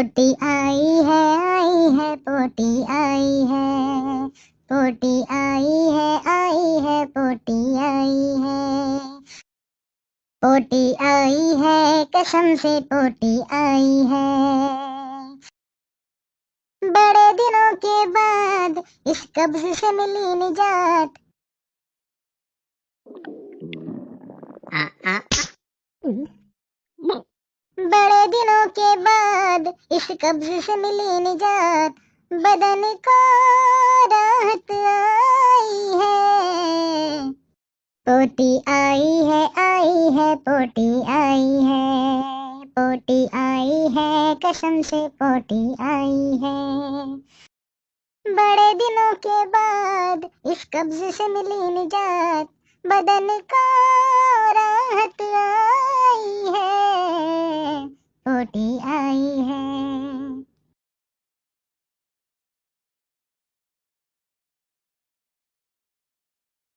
पोटी आई है पोटी आई है, पोटी आई है पोटी आई है, पोटी आई है कसम से पोटी आई है। बड़े दिनों के बाद इस कब्ज से मिली निजात। आ, आ, बड़े दिनों के बाद इस कब्ज से मिली निजात, बदन को राहत आई है। पोटी आई है पोटी आई है, पोटी आई है कसम से पोटी आई है। बड़े दिनों के बाद इस कब्ज से मिली निजात, बदन को राहत आई है। पोटी